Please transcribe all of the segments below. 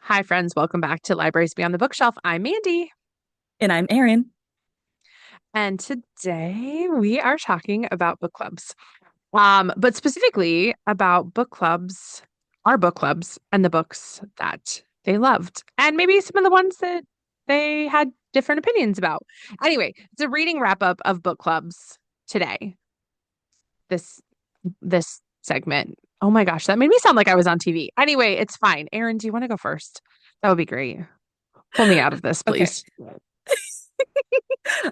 Hi, friends. Welcome back to Libraries Beyond the Bookshelf. I'm Mandy. And I'm Erin. And today we are talking about book clubs, but specifically about book clubs, our book clubs, and the books that they loved, and maybe some of the ones that they had different opinions about. Anyway, it's a reading wrap up of book clubs today. This segment. Oh my gosh, that made me sound like I was on TV. Anyway, it's fine. Erin, do you want to go first? That would be great. Pull me out of this, Okay. please.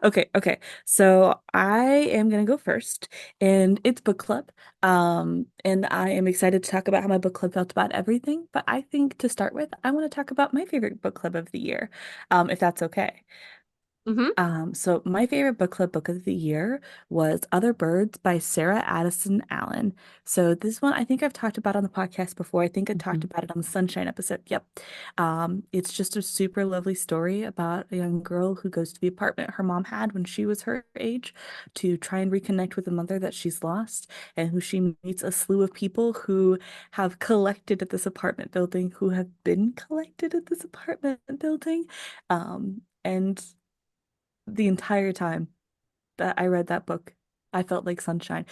Okay. So I am gonna go first, and it's book club. And I am excited to talk about how my book club felt about everything. But I think to start with, I want to talk about my favorite book club of the year, if that's okay. Hmm. So my favorite book club book of the year was Other Birds by Sarah Addison Allen. So this one I think I've talked about on the podcast before. I think I talked Hmm. about it on the Sunshine episode. Yep. It's just a super lovely story about a young girl who goes to the apartment her mom had when she was her age to try and reconnect with a mother that she's lost, and who she meets a slew of people who have collected at this apartment building, who have been collected at this apartment building. And the entire time that I read that book, I felt like sunshine.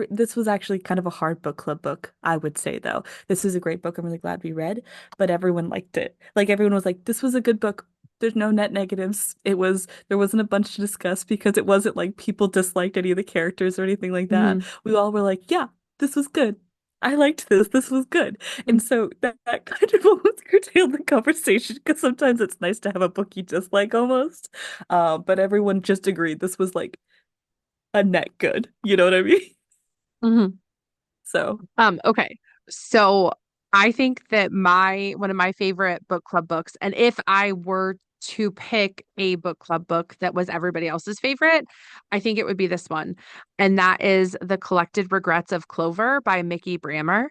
This was actually kind of a hard book club book, I would say though. This is a great book. I'm really glad we read, but everyone liked it. Like everyone was like, this was a good book. There's no net negatives. There wasn't a bunch to discuss because it wasn't like people disliked any of the characters or anything like that. Hmm. We all were like, yeah, this was good. I liked this. This was good. And so that kind of almost curtailed the conversation because sometimes it's nice to have a book you dislike almost. But everyone just agreed this was like a net good. You know what I mean? Hmm. So, Okay. So I think that my one of my favorite book club books, and if I were to pick a book club book that was everybody else's favorite, I think it would be this one. And that is The Collected Regrets of Clover by Mickey Brammer.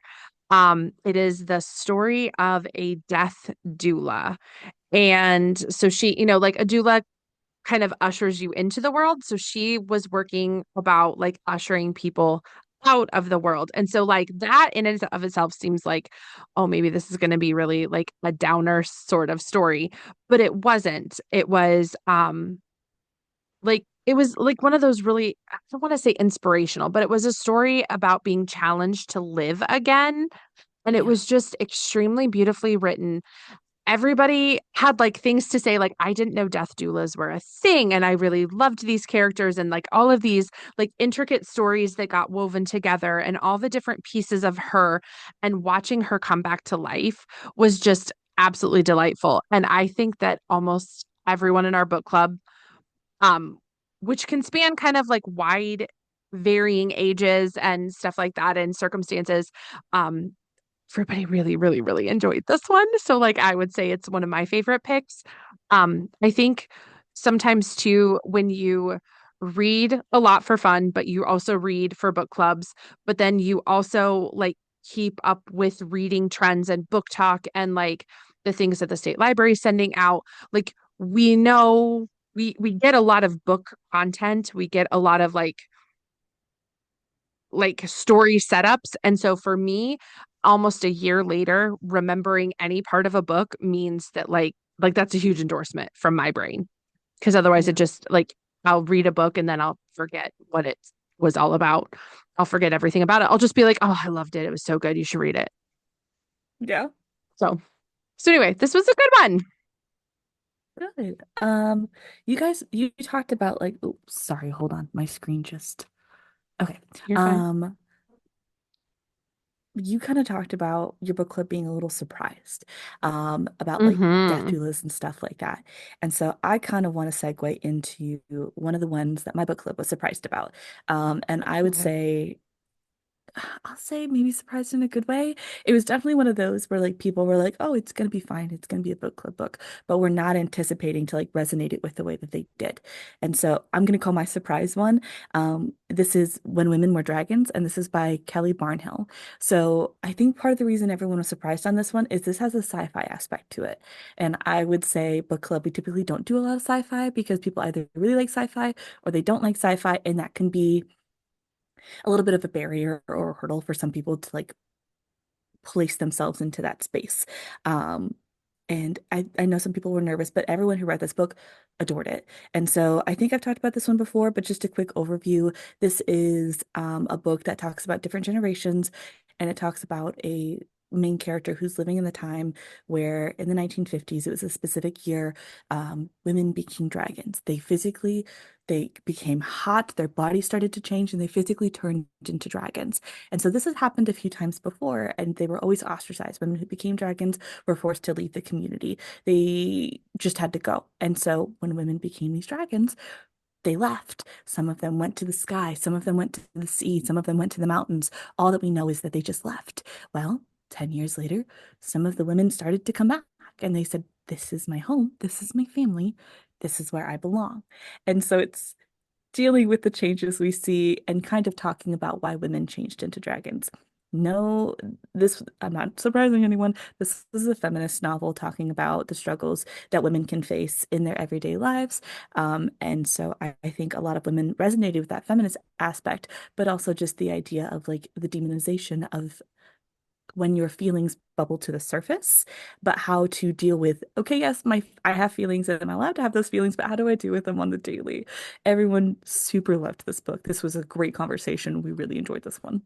It is the story of a death doula. And so she, like a doula kind of ushers you into the world. So she was working about like ushering people out of the world. And so like that in and of itself seems like, oh, maybe this is going to be really like a downer sort of story, but it wasn't. It was like one of those really, I don't want to say inspirational, but it was a story about being challenged to live again. And it yeah. was just extremely beautifully written. Everybody had like things to say, like I didn't know death doulas were a thing, and I really loved these characters and like all of these like intricate stories that got woven together and all the different pieces of her, and watching her come back to life was just absolutely delightful. And I think that almost everyone in our book club, um which can span kind of like wide varying ages and stuff like that and circumstances, um everybody really, really, really enjoyed this one. So like I would say it's one of my favorite picks. I think sometimes too, when you read a lot for fun, but you also read for book clubs, but then you also like keep up with reading trends and book talk and like the things that the state library is sending out. Like we know we get a lot of book content. We get a lot of like story setups. And so for me, almost a year later, remembering any part of a book means that like that's a huge endorsement from my brain. Because otherwise it Yeah. just like I'll read a book and then I'll forget what it was all about. I'll forget everything about it. I'll just be like, oh, I loved it. It was so good. You should read it. Yeah. So so anyway, this was a good one. Good. You guys, you talked about like, oh, sorry, hold on. My screen just, okay. You're fine. Um, you kind of talked about your book club being a little surprised, about like death Mm-hmm. doulas and stuff like that. And so I kind of want to segue into one of the ones that my book club was surprised about. And I would Okay. say I'll say maybe surprised in a good way. It was definitely one of those where like people were like, "Oh, it's gonna be fine. It's gonna be a book club book," but we're not anticipating to like resonate it with the way that they did. And so I'm gonna call my surprise one. This is When Women Were Dragons, and this is by Kelly Barnhill. So I think part of the reason everyone was surprised on this one is this has a sci-fi aspect to it. And I would say book club, we typically don't do a lot of sci-fi because people either really like sci-fi or they don't like sci-fi, and that can be a little bit of a barrier or a hurdle for some people to like place themselves into that space. Um, And I know some people were nervous, but everyone who read this book adored it. And so I think I've talked about this one before, but just a quick overview. This is a book that talks about different generations, and it talks about a main character who's living in the time where in the 1950s, it was a specific year, women became dragons. They became hot, their bodies started to change, and they physically turned into dragons. And so this has happened a few times before, and they were always ostracized. Women who became dragons were forced to leave the community. They just had to go. And so when women became these dragons, they left. Some of them went to the sky, some of them went to the sea, some of them went to the mountains. All that we know is that they just left. Well, 10 years later, some of the women started to come back and they said, "This is my home, this is my family, this is where I belong." And so it's dealing with the changes we see and kind of talking about why women changed into dragons. No, this, I'm not surprising anyone. This is a feminist novel talking about the struggles that women can face in their everyday lives. And so I think a lot of women resonated with that feminist aspect, but also just the idea of like the demonization of when your feelings bubble to the surface, but how to deal with, okay, yes, my I have feelings and I'm allowed to have those feelings, but how do I deal with them on the daily? Everyone super loved this book. This was a great conversation. We really enjoyed this one.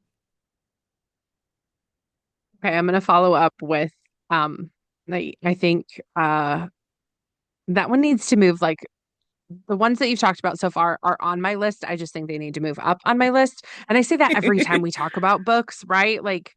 Okay, I'm gonna follow up with um I think that one needs to move like the ones that you've talked about so far are on my list. I just think they need to move up on my list. And I say that every time we talk about books, right? Like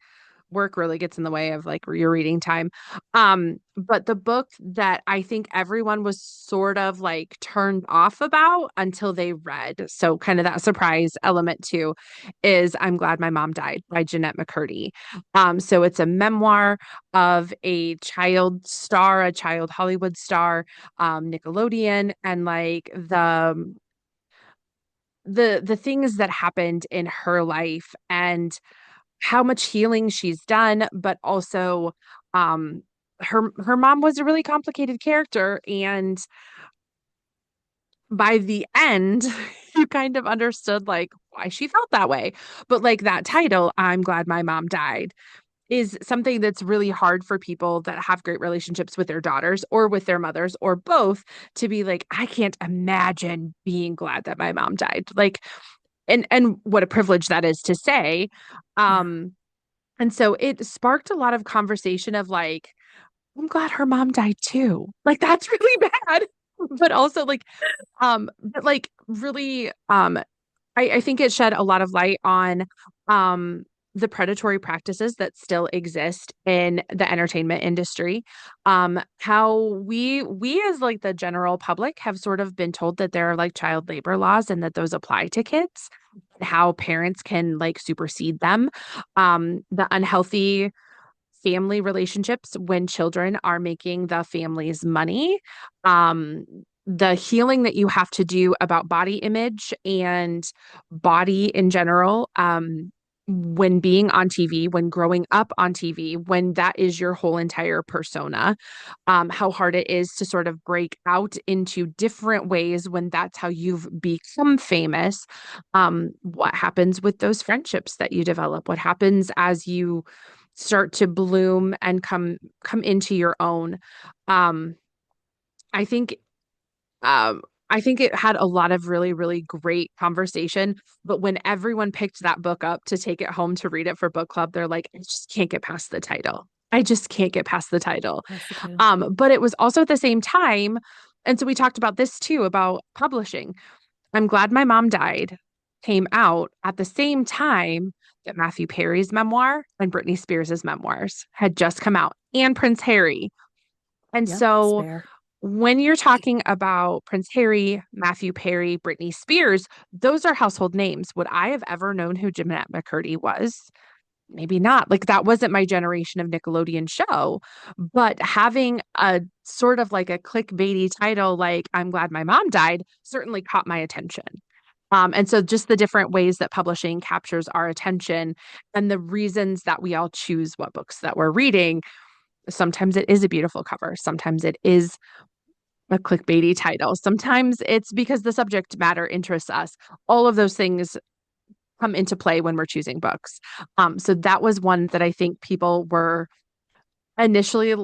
work really gets in the way of like your reading time. But the book that I think everyone was sort of like turned off about until they read, so kind of that surprise element too, is I'm Glad My Mom Died by Jeanette McCurdy. So it's a memoir of a child star, a child Hollywood star, Nickelodeon, and like the things that happened in her life and how much healing she's done, but also her mom was a really complicated character. And by the end, you kind of understood like why she felt that way. But like that title, I'm Glad My Mom Died, is something that's really hard for people that have great relationships with their daughters or with their mothers or both to be like, I can't imagine being glad that my mom died. Like, and what a privilege that is to say. Yeah. Um, And so it sparked a lot of conversation of like, I'm glad her mom died too. Like that's really bad. But also but like really I think it shed a lot of light on um the predatory practices that still exist in the entertainment industry. How we as like the general public have sort of been told that there are like child labor laws and that those apply to kids, how parents can like supersede them. The unhealthy family relationships when children are making the family's money, um, the healing that you have to do about body image and body in general, when being on TV, when growing up on TV, when that is your whole entire persona, how hard it is to sort of break out into different ways when that's how you've become famous. What happens with those friendships that you develop? What happens as you start to bloom and come into your own? Um, I think um, I think it had a lot of really, really great conversation. But when everyone picked that book up to take it home to read it for book club, they're like, I just can't get past the title. I just can't get past the title. That's the title. But it was also at the same time, and so we talked about this too, about publishing. I'm Glad My Mom Died came out at the same time that Matthew Perry's memoir and Britney Spears's memoirs had just come out, and Prince Harry. And Yep. so Spare. when you're talking about Prince Harry, Matthew Perry, Britney Spears, those are household names. Would I have ever known who Jeanette McCurdy was? Maybe not. Like that wasn't my generation of Nickelodeon show. But having a sort of like a clickbaity title like I'm Glad My Mom Died certainly caught my attention. And so just the different ways that publishing captures our attention and the reasons that we all choose what books that we're reading. Sometimes it is a beautiful cover. Sometimes it is a clickbaity title. Sometimes it's because the subject matter interests us. All of those things come into play when we're choosing books. So that was one that I think people were initially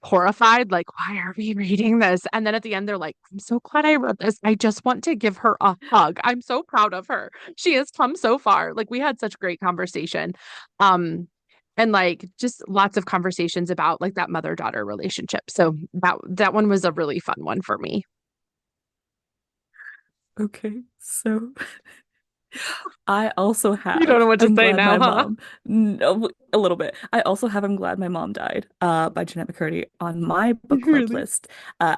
horrified, like, why are we reading this? And then at the end, they're like, I'm so glad I read this. I just want to give her a hug. I'm so proud of her. She has come so far. Like, we had such great conversation. Um, and like just lots of conversations about like that mother-daughter relationship. So that one was a really fun one for me. Okay, so I also You don't know have what to I'm say glad now, my huh? mom no, a little bit. I also have I'm glad my mom died by Jeanette McCurdy on my book club Really? list.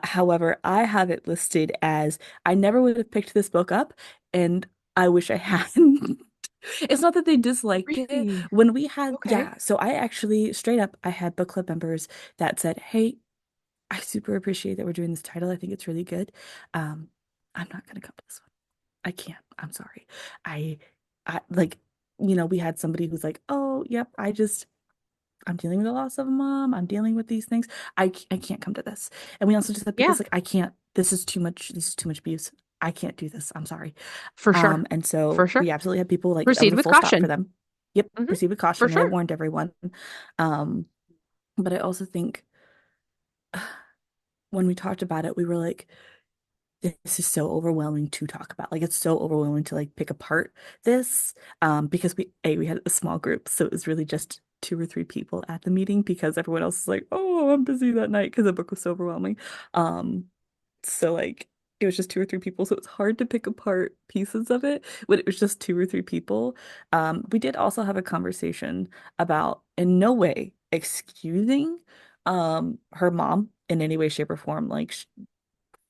However, I have it listed as I never would have picked this book up and I wish I hadn't. It's not that they disliked it. Really? When we had, Okay. yeah, so I actually straight up, I had book club members that said, "Hey, I super appreciate that we're doing this title. I think it's really good. Um, I'm not gonna come to this one. I can't. I'm sorry. I, I like, we had somebody who's like, oh, yep, I'm dealing with the loss of a mom. I'm dealing with these things. I can't come to this." And we also just had people Yeah, like, I can't. This is too much. This is too much abuse. I can't do this. I'm sorry. for sure. And For so sure. we absolutely had people like that was Proceed a with full stop for caution. them. Yep, Hmm. proceed with For caution. And I sure. warned everyone. Um, but I also think when we talked about it, we were like, this is so overwhelming to talk about. Like it's so overwhelming to like pick apart this. Because we had a small group, so it was really just two or three people at the meeting because everyone else is like, oh, I'm busy that night because the book was so overwhelming. Um, so like it was just two or three people, so it's hard to pick apart pieces of it when it was just two or three people. We did also have a conversation about in no way excusing her mom in any way, shape, or form. Like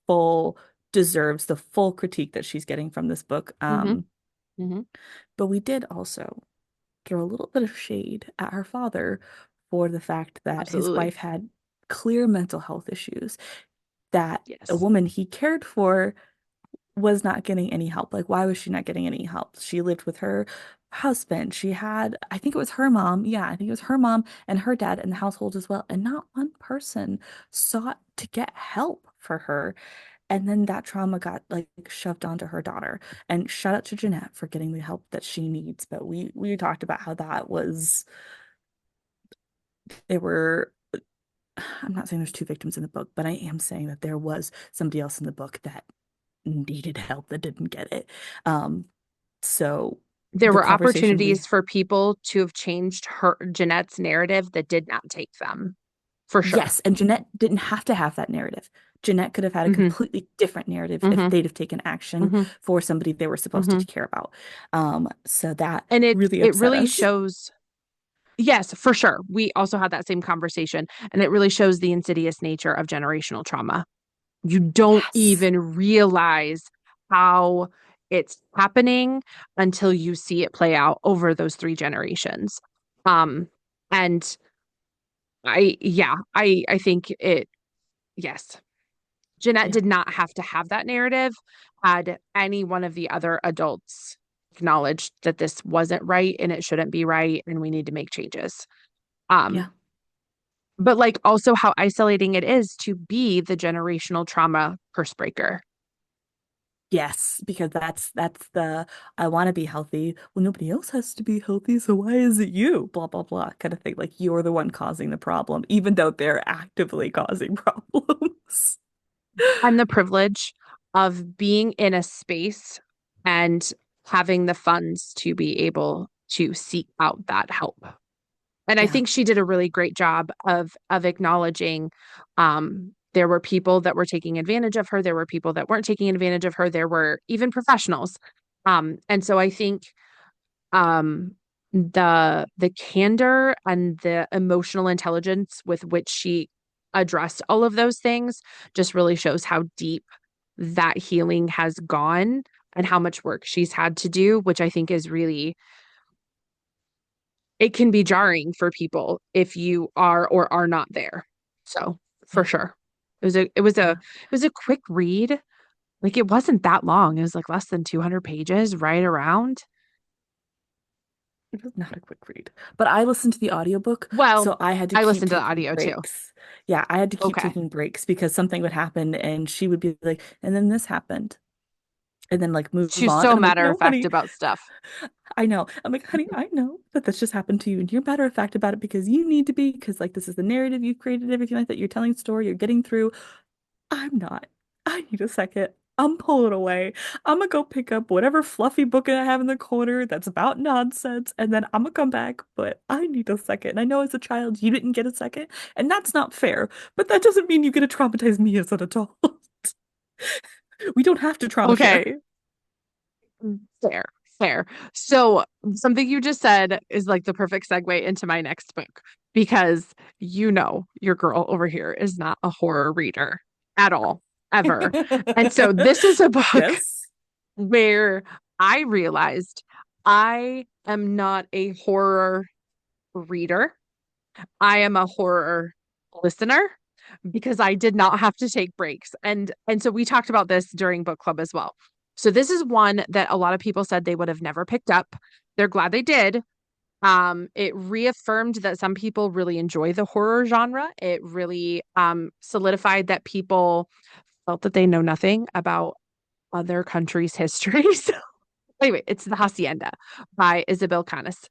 full deserves the full critique that she's getting from this book. Hmm. Hmm. But we did also throw a little bit of shade at her father for the fact that his Absolutely. wife had clear mental health issues, that a Yes. woman he cared for was not getting any help. Like, why was she not getting any help? She lived with her husband. She had, I think it was her mom. Yeah, I think it was her mom and her dad in the household as well. And not one person sought to get help for her. And then that trauma got like shoved onto her daughter. And shout out to Jeanette for getting the help that she needs. But we talked about how that was there were I'm not saying there's two victims in the book, but I am saying that there was somebody else in the book that needed help that didn't get it. Um, so There the were conversation we opportunities for people to have changed her Jeanette's narrative that did not take them, for sure. Yes, and Jeanette didn't have to have that narrative. Jeanette could have had a Hmm. completely different narrative if Hmm. they'd have taken action Hmm. for somebody they were supposed to Hmm. care about. So that And really it upset really us. shows. Yes, for sure. We also had that same conversation, and it really shows the insidious nature of generational trauma. You don't Yes. even realize how it's happening until you see it play out over those three generations. Um, and yeah, I think it, yes, Jeanette Yeah. did not have to have that narrative had any one of the other adults acknowledged that this wasn't right and it shouldn't be right and we need to make changes. Yeah. Um, but like also how isolating it is to be the generational trauma curse breaker. Yes, because that's the I want to be healthy. Well, nobody else has to be healthy, so why is it you? Blah blah blah kind of thing. Like you're the one causing the problem, even though they're actively causing problems. And the privilege of being in a space and having the funds to be able to seek out that help. And I Yeah. think she did a really great job of acknowledging there were people that were taking advantage of her, there were people that weren't taking advantage of her, there were even professionals. And so I think the candor and the emotional intelligence with which she addressed all of those things just really shows how deep that healing has gone and how much work she's had to do, which I think is really, it can be jarring for people if you are or are not there. So for Yeah. sure. It Yeah. was a quick read. Like it wasn't that long. It was like less than 200 pages, right around. It was not a quick read. But I listened to the audiobook, Well, so I had to I keep listened to the taking audio too. breaks. Yeah, I had to keep Okay. taking breaks because something would happen and she would be like, and then this happened. and then like move She's on. so And I'm like, matter of no, fact honey, about stuff. I know. I'm like, honey, I know that this just happened to you, and you're matter of fact about it because you need to be, because like this is the narrative you've created, everything like that. You're telling a story, you're getting through. I'm not. I need a second. I'm pulling away. I'm gonna go pick up whatever fluffy book I have in the corner that's about nonsense, and then I'm gonna come back. But I need a second. And I know as a child you didn't get a second, and that's not fair. But that doesn't mean you get to traumatize me as an adult. We don't have to trauma share. Okay, fair, fair. So something you just said is like the perfect segue into my next book because you know your girl over here is not a horror reader at all, ever. And so this is a book Yes. where I realized I am not a horror reader. I am a horror listener because I did not have to take breaks. And so we talked about this during book club as well. So this is one that a lot of people said they would have never picked up. They're glad they did. It reaffirmed that some people really enjoy the horror genre. It really solidified that people felt that they know nothing about other countries' histories. Anyway, it's The Hacienda by Isabel Canis.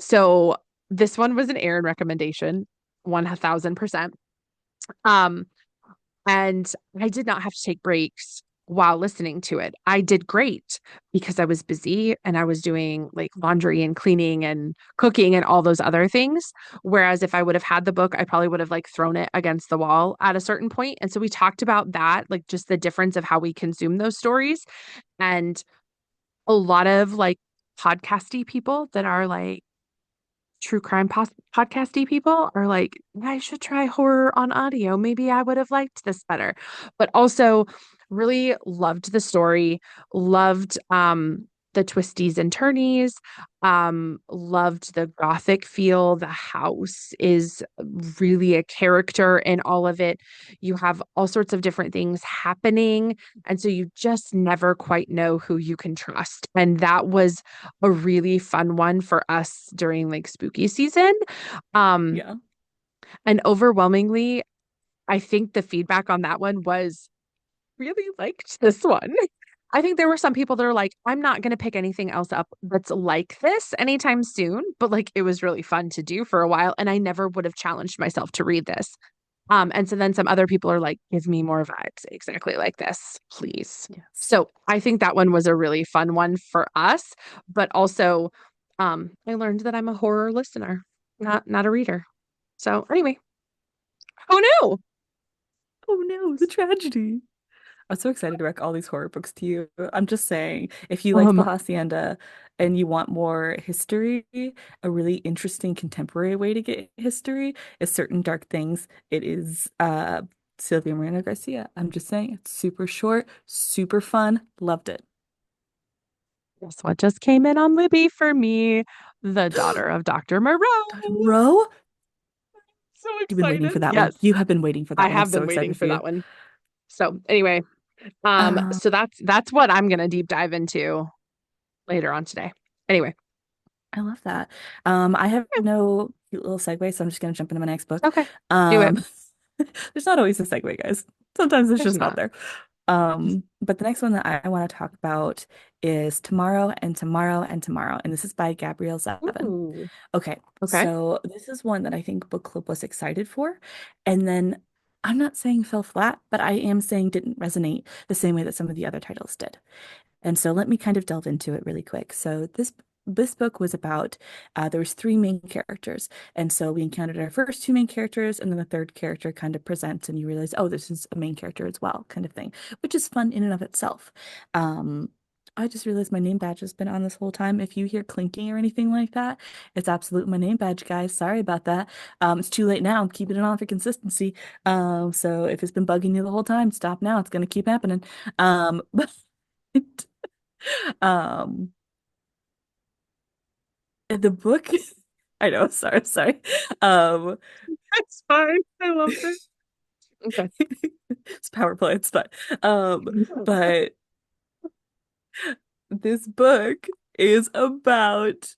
So this one was an Erin recommendation, 1000%. Um, and I did not have to take breaks while listening to it. I did great because I was busy and I was doing like laundry and cleaning and cooking and all those other things. Whereas if I would have had the book, I probably would have like thrown it against the wall at a certain point. And so we talked about that, like just the difference of how we consume those stories. And a lot of like podcasty people that are like true crime podcasty people are like, I should try horror on audio. Maybe I would have liked this better. But also really loved the story, loved the twisties and turnies, loved the gothic feel. The house is really a character in all of it. You have all sorts of different things happening. And so you just never quite know who you can trust. And that was a really fun one for us during like spooky season. Um, Yeah. and overwhelmingly, I think the feedback on that one was really liked this one. I think there were some people that are like, I'm not going to pick anything else up that's like this anytime soon, but like it was really fun to do for a while. And I never would have challenged myself to read this. And so then some other people are like, give me more vibes exactly like this, please. Yes. So I think that one was a really fun one for us, but also I learned that I'm a horror listener, not a reader. So anyway, who knew? Oh no, the tragedy. I'm so excited to rec all these horror books to you. I'm just saying, if you like The Um, Hacienda and you want more history, a really interesting contemporary way to get history is Certain Dark Things. It is Sylvia Moreno Garcia. I'm just saying, it's super short, super fun. Loved it. guess what just came in on Libby for me? The daughter of Dr. Moreau. Dr. Moreau, So you've been waiting excited. for that one. Yes, You have been waiting for I that one. I'm have so been waiting excited for for you. that one. So anyway, Uh, so that's what I'm gonna deep dive into later on today. Anyway, I love that. I have no cute little segue, so I'm just gonna jump into my next book. okay, do it. Um, there's not always a segue, guys. Sometimes it's There's just not not. there. But the next one that I want to talk about is Tomorrow and Tomorrow and Tomorrow, and this is by Gabrielle Zevin. Ooh, Okay, okay. so this is one that I think book club was excited for, and then I'm not saying fell flat, but I am saying didn't resonate the same way that some of the other titles did. And so let me kind of delve into it really quick. So this book was about there was three main characters, and so we encountered our first two main characters, and then the third character kind of presents, and you realize, oh, this is a main character as well, kind of thing, which is fun in and of itself. Um, I just realized my name badge has been on this whole time. If you hear clinking or anything like that, it's absolutely my name badge, guys. Sorry about that. It's too late now. I'm keeping it on for consistency. So if it's been bugging you the whole time, stop now. It's gonna keep happening. But um, the book, I know, sorry. Um, That's fine. I loved it. Okay. it's power play, it's fine. But this book is about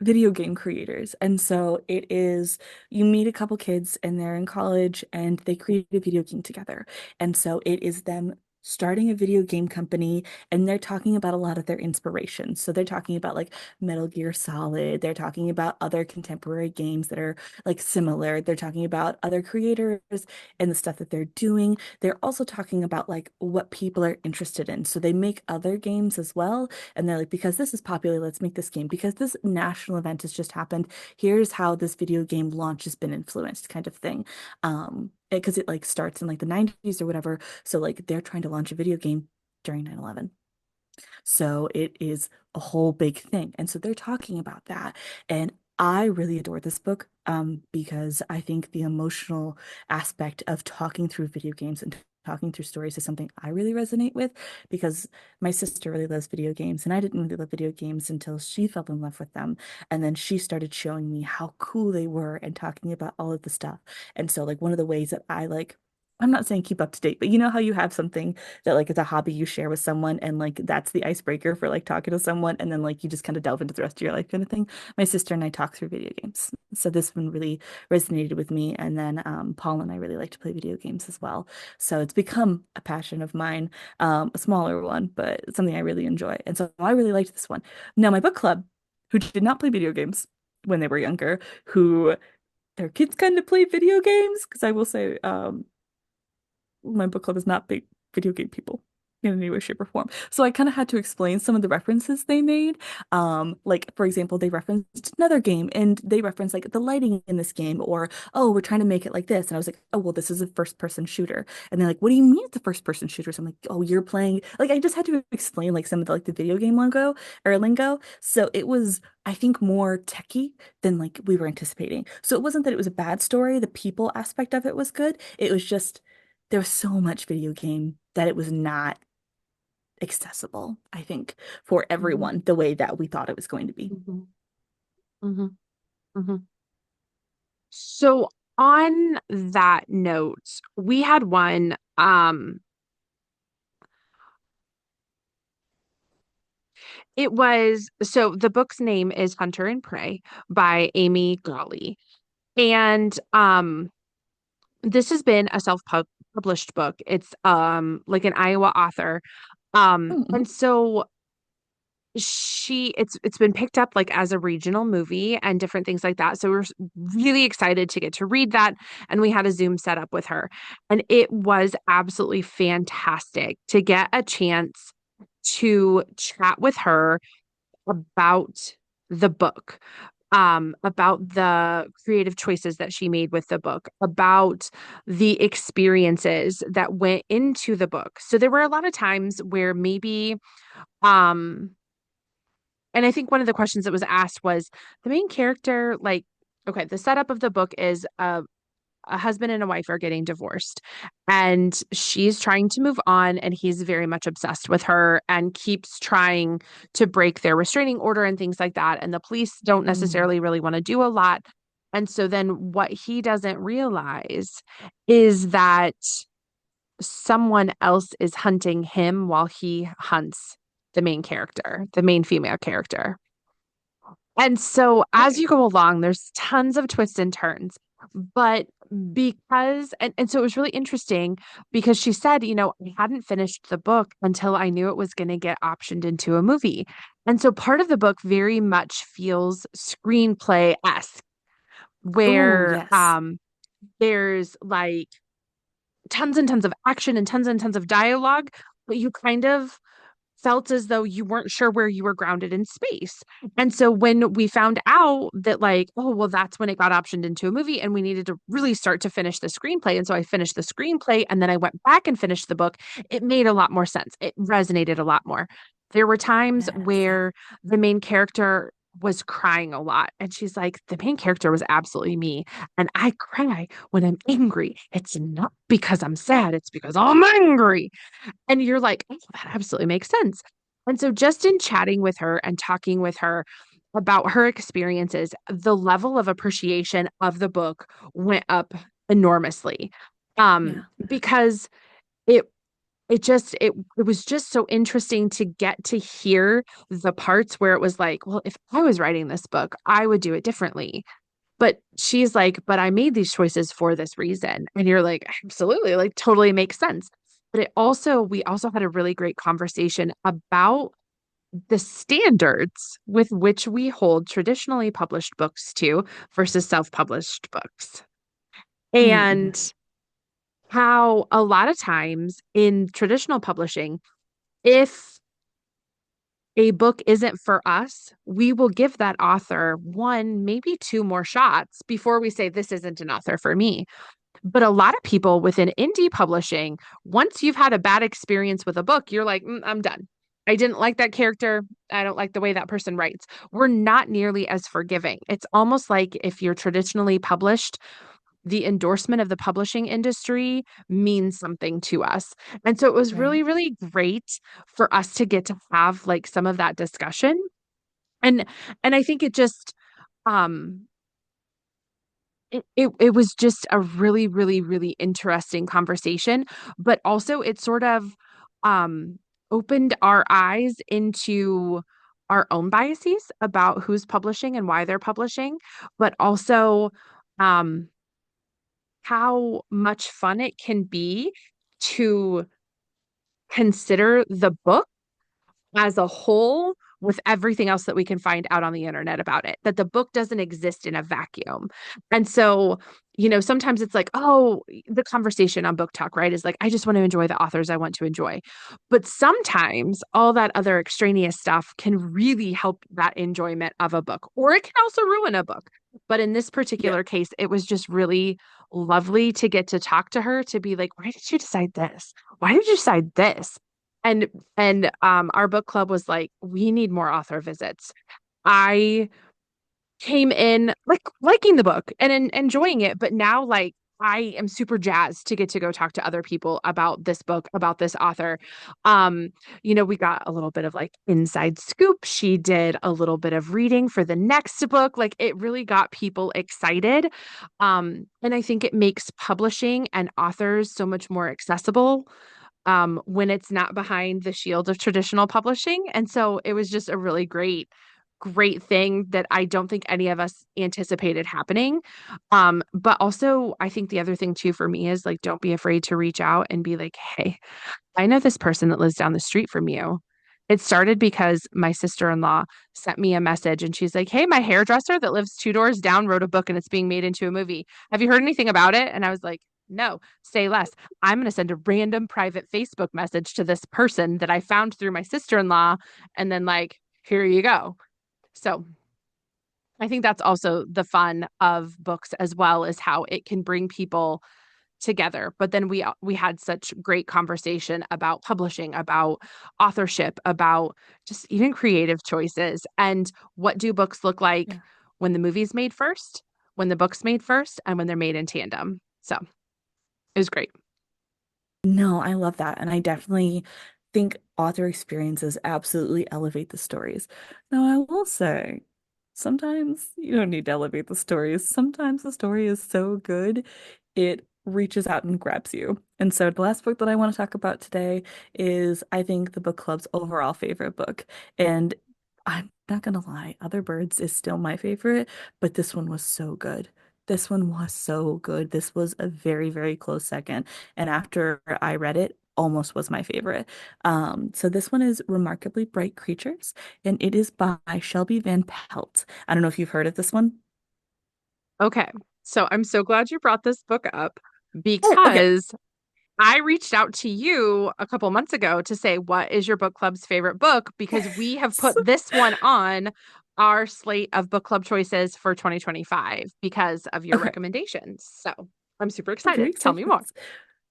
video game creators. And so it is you meet a couple kids and they're in college and they create a video game together. And so it is them starting a video game company, and they're talking about a lot of their inspirations. So they're talking about like Metal Gear Solid, they're talking about other contemporary games that are like similar. They're talking about other creators and the stuff that they're doing. They're also talking about like what people are interested in. So they make other games as well. And they're like, because this is popular, let's make this game. Because this national event has just happened, here's how this video game launch has been influenced, kind of thing. Because it like starts in like the 90s or whatever. So like they're trying to launch a video game during 9/11. So it is a whole big thing. And so they're talking about that. And I really adore this book because I think the emotional aspect of talking through video games and talking through stories is something I really resonate with because my sister really loves video games and I didn't really love video games until she fell in love with them. And then she started showing me how cool they were and talking about all of the stuff. And so like one of the ways that I like I'm not saying keep up to date, but you know how you have something that like it's a hobby you share with someone and like that's the icebreaker for like talking to someone and then like you just kind of delve into the rest of your life kind of thing. My sister and I talk through video games. So this one really resonated with me. And then Paul and I really like to play video games as well. So it's become a passion of mine, a smaller one, but something I really enjoy. And so I really liked this one. Now my book club, who did not play video games when they were younger, who their kids kind of play video games, because I will say my book club is not big video game people in any way, shape, or form. So I kind of had to explain some of the references they made. Like for example, they referenced another game and they referenced like the lighting in this game, or oh, we're trying to make it like this. And I was like, oh, well, this is a first-person shooter. And they're like, what do you mean it's a first-person shooter? So I'm like, oh, you're playing like I just had to explain like some of the like the video game lingo. So it was I think more techy than like we were anticipating. So it wasn't that it was a bad story. The people aspect of it was good. It was just there was so much video game that it was not accessible, I think, for Mhm, everyone the way that we thought it was going to be. mhm, mhm, mhm. So on that note, we had one, it was so the book's name is Hunter and Prey by Amy Golly. And this has been a self-published book. It's like an Iowa author. Mm-hmm. And so it's been picked up like as a regional movie and different things like that. So we're really excited to get to read that. And we had a Zoom set up with her. And it was absolutely fantastic to get a chance to chat with her about the book, about the creative choices that she made with the book, about the experiences that went into the book. So there were a lot of times where maybe, um, and I think one of the questions that was asked was the main character, like, okay, the setup of the book is a husband and a wife are getting divorced and she's trying to move on and he's very much obsessed with her and keeps trying to break their restraining order and things like that and the police don't Mm. necessarily really want to do a lot and so then what he doesn't realize is that someone else is hunting him while he hunts the main character, the main female character. And so as Right. you go along, there's tons of twists and turns. But and so it was really interesting because she said, I hadn't finished the book until I knew it was going to get optioned into a movie. And so part of the book very much feels screenplay-esque, Oh, where yes. there's like tons and tons of action and tons of dialogue, but you kind of felt as though you weren't sure where you were grounded in space. And so when we found out that, like, oh, well, that's when it got optioned into a movie and we needed to really start to finish the screenplay. And so I finished the screenplay and then I went back and finished the book. It made a lot more sense. It resonated a lot more. There were times Yes. where the main character was crying a lot. And she's like, the main character was absolutely me. And I cry when I'm angry. It's not because I'm sad, it's because I'm angry. And you're like, oh, that absolutely makes sense. And so, just in chatting with her and talking with her about her experiences, the level of appreciation of the book went up enormously. Yeah. Because it it was just so interesting to get to hear the parts where it was like, well, if I was writing this book, I would do it differently. But she's like, but I made these choices for this reason. And you're like, absolutely, like totally makes sense. but we also had a really great conversation about the standards with which we hold traditionally published books to versus self-published books. Mm-hmm. And how a lot of times in traditional publishing, if a book isn't for us, we will give that author one, maybe two more shots before we say, this isn't an author for me. But a lot of people within indie publishing, once you've had a bad experience with a book, you're like, I'm done. I didn't like that character. I don't like the way that person writes. We're not nearly as forgiving. It's almost like if you're traditionally published, the endorsement of the publishing industry means something to us. And so it was Right. really, really great for us to get to have like some of that discussion. And I think it just um it was just a really, really, really interesting conversation, but also it sort of um opened our eyes into our own biases about who's publishing and why they're publishing, but also um how much fun it can be to consider the book as a whole with everything else that we can find out on the internet about it, that the book doesn't exist in a vacuum. And so, sometimes it's like, oh, the conversation on Book Talk, right, is like, I just want to enjoy the authors I want to enjoy. But sometimes all that other extraneous stuff can really help that enjoyment of a book, or it can also ruin a book. But in this Yeah. particular case, it was just really lovely to get to talk to her to be like, why did you decide this? Why did you decide this? And our book club was like, we need more author visits. I came in like liking the book and enjoying it, but now like I am super jazzed to get to go talk to other people about this book, about this author. Um, we got a little bit of like inside scoop. She did a little bit of reading for the next book. Like it really got people excited. And I think it makes publishing and authors so much more accessible when it's not behind the shield of traditional publishing. And so it was just a really great, great thing that I don't think any of us anticipated happening. But also, I think the other thing too for me is like, don't be afraid to reach out and be like, hey, I know this person that lives down the street from you. It started because my sister-in-law sent me a message and she's like, hey, my hairdresser that lives two doors down wrote a book and it's being made into a movie. Have you heard anything about it? And I was like, no, say less. I'm going to send a random private Facebook message to this person that I found through my sister-in-law. And then, like, here you go. So I think that's also the fun of books as well, is how it can bring people together. But then we had such great conversation about publishing, about authorship, about just even creative choices, and what do books look like Yeah. when the movie's made first, when the book's made first, and when they're made in tandem. So it was great. No, I love that. And I definitely think author experiences absolutely elevate the stories. Now, I will say, sometimes you don't need to elevate the stories. Sometimes the story is so good, it reaches out and grabs you. And so the last book that I want to talk about today is, I think, the book club's overall favorite book. And I'm not gonna lie, Other Birds is still my favorite, but this one was so good. This one was so good. This was a very, very close second. And after I read it, almost was my favorite. So this one is Remarkably Bright Creatures, and it is by Shelby Van Pelt. I don't know if you've heard of this one. Okay. So I'm so glad you brought this book up Oh, okay. because I reached out to you a couple months ago to say, what is your book club's favorite book? Because we have put So, this one on our slate of book club choices for 2025 because of your okay. recommendations. So I'm super I'm very excited. Tell excited me for more. this.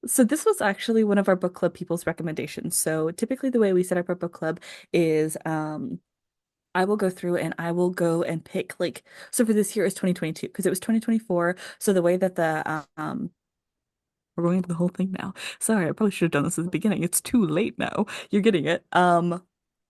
So this was actually one of our book club people's recommendations. So typically the way we set up our book club is I will go through and I will go and pick like, so for this year is 2022 because it was 2024. So the way that we're going into the whole thing now. Sorry, I probably should have done this at the beginning. It's too late now. You're getting it.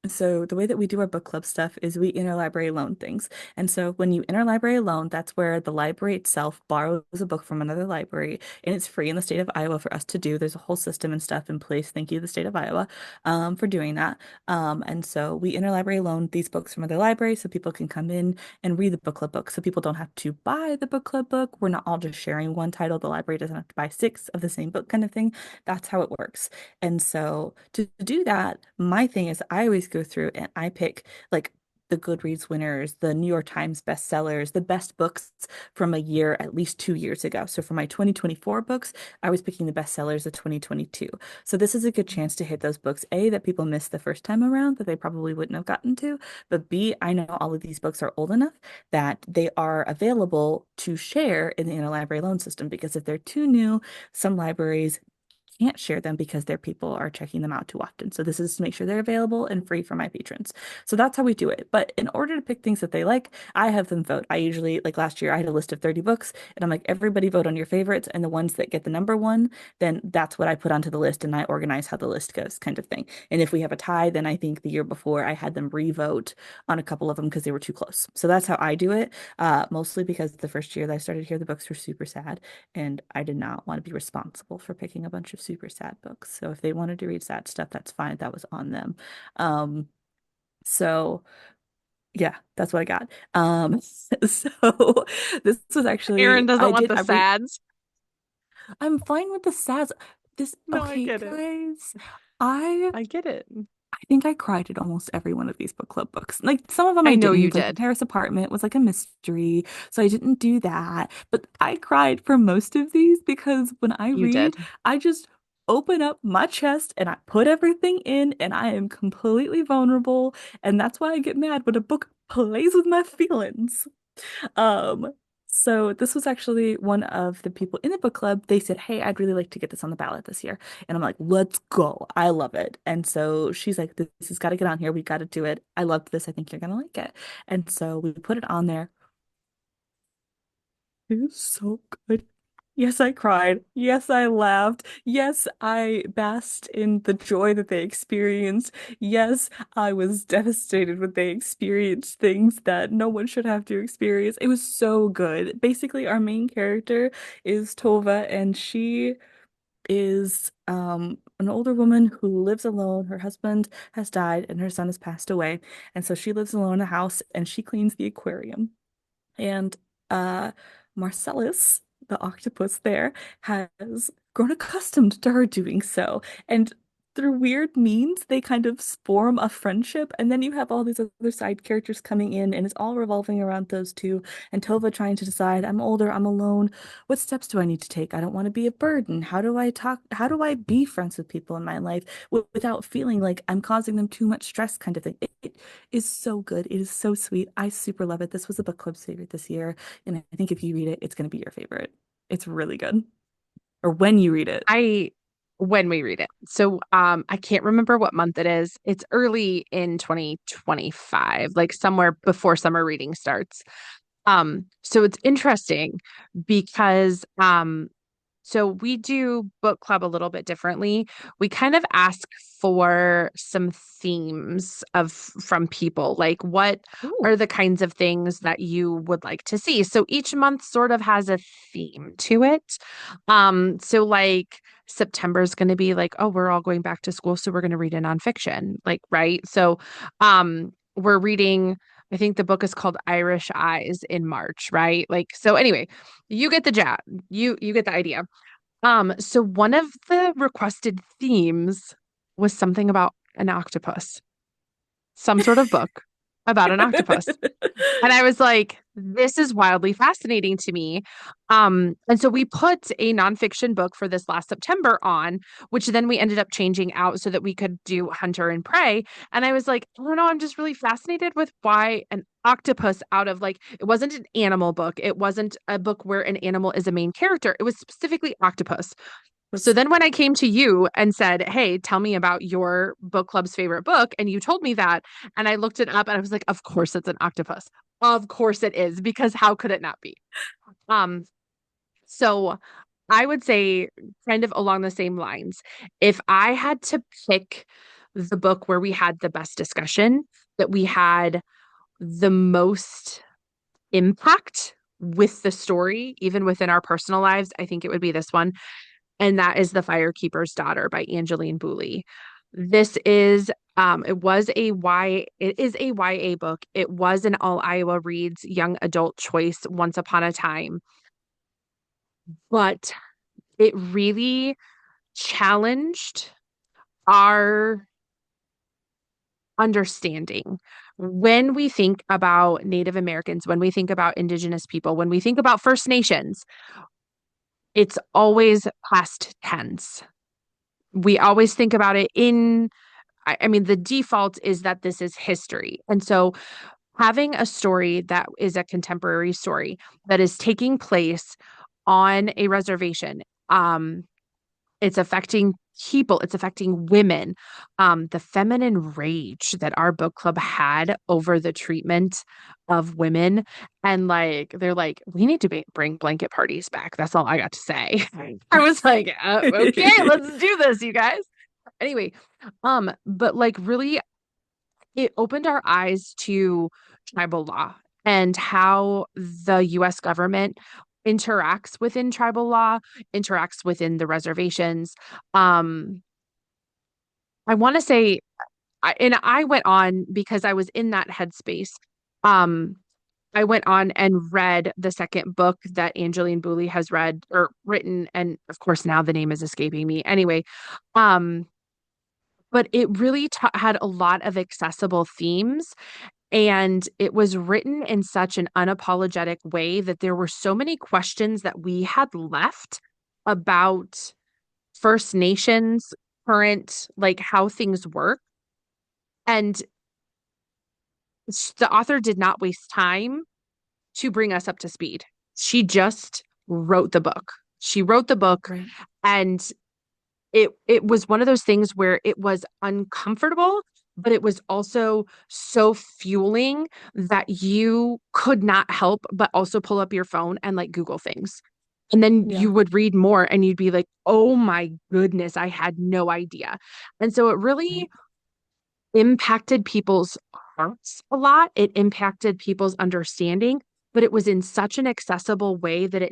So the way that we do our book club stuff is we interlibrary loan things. And so when you interlibrary loan, that's where the library itself borrows a book from another library, and it's free in the state of Iowa for us to do. There's a whole system and stuff in place. Thank you, the state of Iowa, for doing that. And so we interlibrary loan these books from other libraries so people can come in and read the book club book. So people don't have to buy the book club book. We're not all just sharing one title. The library doesn't have to buy six of the same book kind of thing. That's how it works. And so to do that, my thing is I always go through and I pick like the Goodreads winners, the New York Times bestsellers, the best books from a year at least 2 years ago. So for my 2024 books, I was picking the bestsellers of 2022. So this is a good chance to hit those books, A, that people missed the first time around that they probably wouldn't have gotten to, but B, I know all of these books are old enough that they are available to share in the interlibrary loan system because if they're too new, some libraries can't share them because their people are checking them out too often. So this is to make sure they're available and free for my patrons. So that's how we do it. But in order to pick things that they like, I have them vote. I usually, like last year, I had a list of 30 books and I'm like, everybody vote on your favorites and the ones that get the number one, then that's what I put onto the list and I organize how the list goes kind of thing. And if we have a tie, then I think the year before I had them re-vote on a couple of them because they were too close. So that's how I do it. Mostly because the first year that I started here, the books were super sad and I did not want to be responsible for picking a bunch of super sad books. So if they wanted to read sad stuff, that's fine. That was on them. Um, so yeah, that's what I got. So this was Erin actually doesn't I want did the every sads. I'm fine with the sads. This No, I okay, get it. guys. I I get it. I think I cried at almost every one of these book club books. Like some of them I I know you didn't. Like the did. Paris apartment was like a mystery, so I didn't do that. But I cried for most of these because when I You read, did. I just open up my chest and I put everything in and I am completely vulnerable. And that's why I get mad when a book plays with my feelings. Um, so this was actually one of the people in the book club. They said, "Hey, I'd really like to get this on the ballot this year." And I'm like, "Let's go. I love it." And so she's like, "This has got to get on here. We got to do it. I loved this. I think you're gonna like it." And so we put it on there. It is so good. Yes, I cried. Yes, I laughed. Yes, I basked in the joy that they experienced. Yes, I was devastated when they experienced things that no one should have to experience. It was so good. Basically, our main character is Tova, and she is an older woman who lives alone. Her husband has died and her son has passed away. And so she lives alone in a house and she cleans the aquarium. And uh, Marcellus, the octopus there, has grown accustomed to her doing so. And through weird means, they kind of form a friendship. And then you have all these other side characters coming in, and it's all revolving around those two. And Tova trying to decide, I'm older, I'm alone. What steps do I need to take? I don't want to be a burden. How do I talk? How do I be friends with people in my life without feeling like I'm causing them too much stress, kind of thing? It is so good. It is so sweet. I super love it. This was a book club's favorite this year, and I think if you read it, it's going to be your favorite. It's really good. Or when you read it. I when we read it. So I can't remember what month it is. It's early in 2025, like somewhere before summer reading starts. So it's interesting because so we do book club a little bit differently. We kind of ask for some themes of from people, like what Ooh. are the kinds of things that you would like to see. So each month sort of has a theme to it. So like September is going to be like, oh, we're all going back to school, so we're going to read a nonfiction, like, right? So we're reading I think the book is called Irish Eyes in March, right? Like so anyway, you get the jab. You get the idea. So one of the requested themes was something about an octopus, some sort of book about an octopus. And I was like, this is wildly fascinating to me. And so we put a nonfiction book for this last September on, which then we ended up changing out so that we could do Hunter and Prey. And I was like, I don't know, I'm just really fascinated with why an octopus out of like, it wasn't an animal book. It wasn't a book where an animal is a main character. It was specifically octopus. So That's then when I came to you and said, "Hey, tell me about your book club's favorite book," and you told me that, and I looked it up and I was like, "Of course it's an octopus. Of course it is, because how could it not be?" Um, so I would say kind of along the same lines, if I had to pick the book where we had the best discussion, that we had the most impact with the story, even within our personal lives, I think it would be this one. And that is The Firekeeper's Daughter by Angeline Boulley. This is it is a YA book. It was an All Iowa Reads young adult choice once upon a time, but it really challenged our understanding. When we think about Native Americans, when we think about Indigenous people, when we think about First Nations, it's always past tense. We always think about it in, I mean, the default is that this is history. And so having a story that is a contemporary story that is taking place on a reservation, it's affecting people, it's affecting women. The feminine rage that our book club had over the treatment of women. And like, they're like, we need to bring blanket parties back. That's all I got to say. I was like, okay, let's do this, you guys. Anyway, but like really, it opened our eyes to tribal law and how the US government interacts within tribal law, interacts within the reservations. Um, I want to say, and I went on because I was in that headspace. Um, I went on and read the second book that Angeline Boulley has read or written, and of course now the name is escaping me. Anyway, um, but it really had a lot of accessible themes. And it was written in such an unapologetic way that there were so many questions that we had left about First Nations, current, like how things work. And the author did not waste time to bring us up to speed. She just wrote the book. She wrote the book, Right. and it was one of those things where it was uncomfortable, but it was also so fueling that you could not help but also pull up your phone and like Google things. And then you Yeah. would read more and you'd be like, oh my goodness, I had no idea. And so it really Right. impacted people's hearts a lot. It impacted people's understanding, but it was in such an accessible way that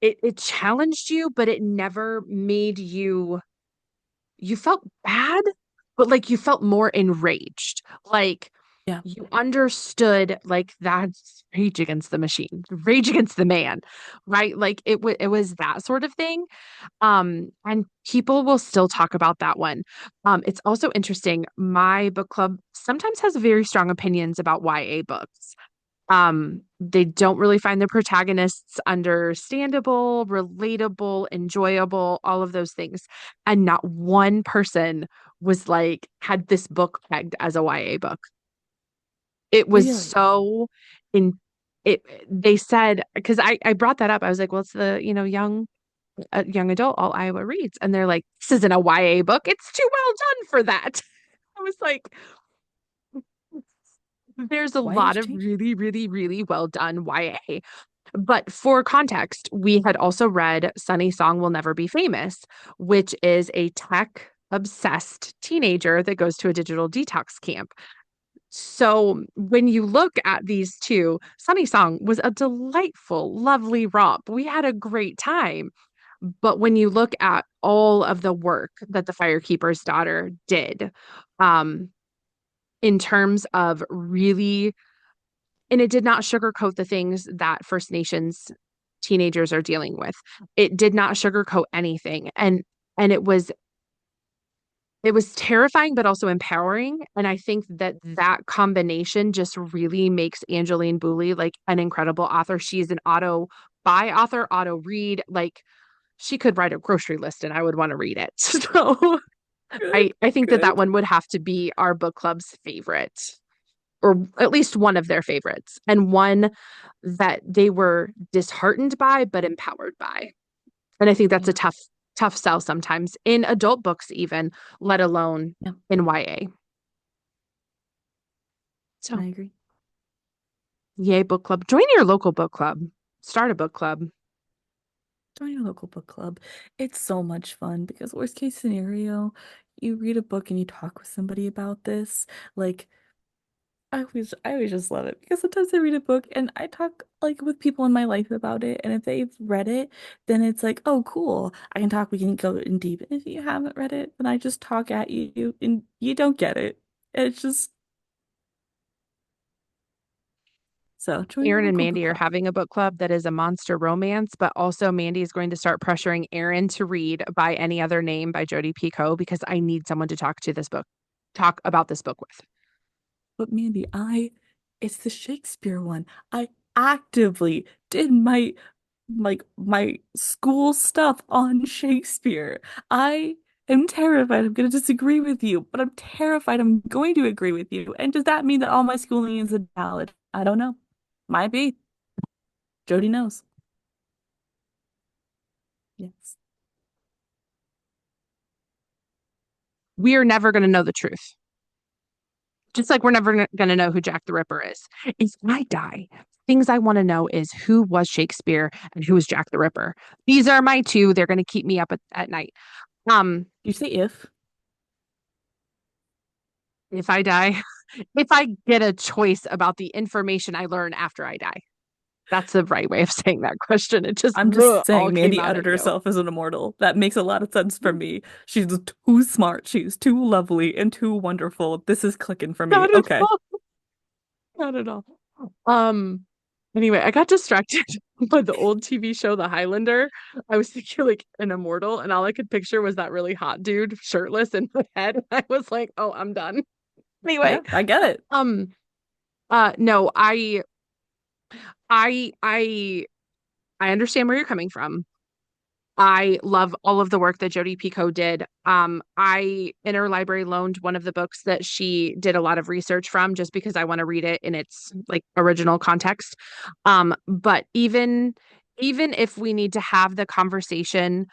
it challenged you, but it never made you felt bad, but like you felt more enraged. Like Yeah. you understood like that's rage against the machine, rage against the man, right? Like it was that sort of thing. And people will still talk about that one. It's also interesting. My book club sometimes has very strong opinions about YA books. They don't really find the protagonists understandable, relatable, enjoyable, all of those things. And not one person was like, had this book pegged as a YA book. It was Really? so in it, they said, because I brought that up. I was like, well, it's the, young adult, all Iowa reads. And they're like, this isn't a YA book. It's too well done for that. I was like, there's a Why lot is of changing? really, really, really well done YA. But for context, we had also read Sunny Song Will Never Be Famous, which is a tech obsessed teenager that goes to a digital detox camp. So when you look at these two, Sunny Song was a delightful, lovely romp. We had a great time. But when you look at all of the work that the firekeeper's daughter did, um, in terms of really, and it did not sugarcoat the things that First Nations teenagers are dealing with. It did not sugarcoat anything. And it was terrifying but also empowering, and I think that that combination just really makes Angeline Boulley like an incredible author. She's an auto buy author, auto read, like she could write a grocery list and I would want to read it. So Good. I think that that Good. one would have to be our book club's favorite, or at least one of their favorites, and one that they were disheartened by but empowered by. And I think that's a Yeah. tough sell sometimes in adult books even, let alone Yeah. in YA. So, I agree. yay book club. Join your local book club. Start a book club. Join your local book club. It's so much fun because worst case scenario, you read a book and you talk with somebody about this, like I always just love it because sometimes I read a book and I talk like with people in my life about it, and if they've read it, then it's like, oh, cool. I can talk, we can go in deep. And if you haven't read it, then I just talk at you and you don't get it. It's just so join your Erin and local book Mandy are club. having a book club that is a monster romance, but also Mandy is going to start pressuring Erin to read By Any Other Name by Jodi Picoult because I need someone to talk about this book with. But Mandy, it's the Shakespeare one. I actively did my school stuff on Shakespeare. I am terrified I'm going to disagree with you, but I'm terrified I'm going to agree with you. And does that mean that all my schooling is invalid? I don't know. Might be. Jody knows. Yes. We are never going to know the truth. Just like we're never going to know who Jack the Ripper is. If I die, things I want to know is who was Shakespeare and who was Jack the Ripper. These are my two. They're going to keep me up at night. Um, You say if? if I die, if I get a choice about the information I learn after I die. That's the right way of saying that question. It just I'm just all saying, came Mandy out outed at you. herself as an immortal. That makes a lot of sense for me. She's too smart. She's too lovely and too wonderful. This is clicking for me. Not at Okay. all. Not at all. Um, anyway, I got distracted by the old TV show, The Highlander. I was thinking like an immortal, and all I could picture was that really hot dude shirtless in my head. I was like, oh, I'm done. Anyway, Yeah, I get it. um, no, I, I, I understand where you're coming from. I love all of the work that Jodi Picoult did. I interlibrary loaned one of the books that she did a lot of research from just because I want to read it in its like original context. But even if we need to have the conversation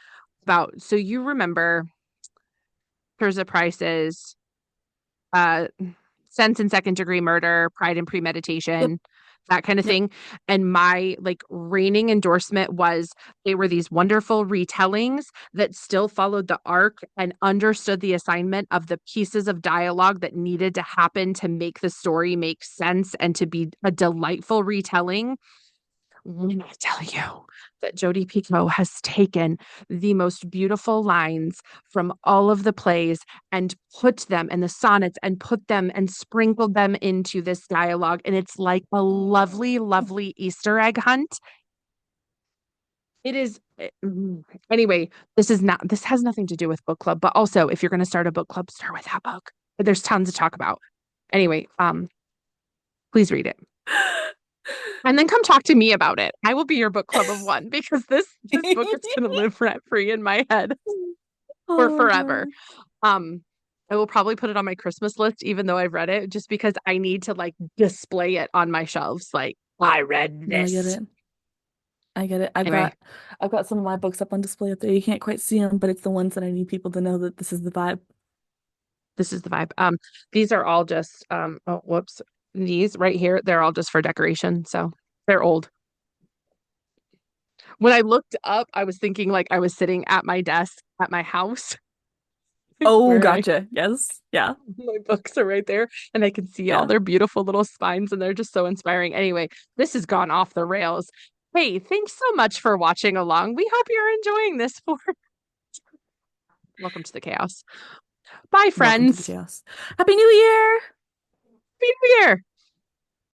about, so you remember Terza Price's uh sense and second degree murder, pride and Yep. premeditation, that kind of Yep. thing. And my like reigning endorsement was they were these wonderful retellings that still followed the arc and understood the assignment of the pieces of dialogue that needed to happen to make the story make sense and to be a delightful retelling. When I tell you that Jodi Picoult has taken the most beautiful lines from all of the plays and put them in the sonnets and put them and sprinkled them into this dialogue, and it's like a lovely, lovely Easter egg hunt. It is. Anyway, this has nothing to do with book club, but also if you're going to start a book club, start with that book. There's tons to talk about. Anyway, please read it. And then come talk to me about it. I will be your book club of one because this book is going to live rent free in my head for Oh my forever. God. Um, I will probably put it on my Christmas list, even though I've read it, just because I need to like display it on my shelves. Like, I read No, I get this. it. I get it. Anyway, I've got some of my books up on display up there. You can't quite see them, but it's the ones that I need people to know that this is the vibe. this is the vibe. These are all just oh whoops. These right here, they're all just for decoration. So they're old. When I looked up, I was thinking like I was sitting at my desk at my house Oh, where gotcha. Yes. Yeah. my books are right there and I can see all Yeah. their beautiful little spines and they're just so inspiring. Anyway, this has gone off the rails. Hey, thanks so much for watching along. We hope you're enjoying this for welcome to the chaos. Bye, Welcome to the friends. chaos. Happy New Year! Be here.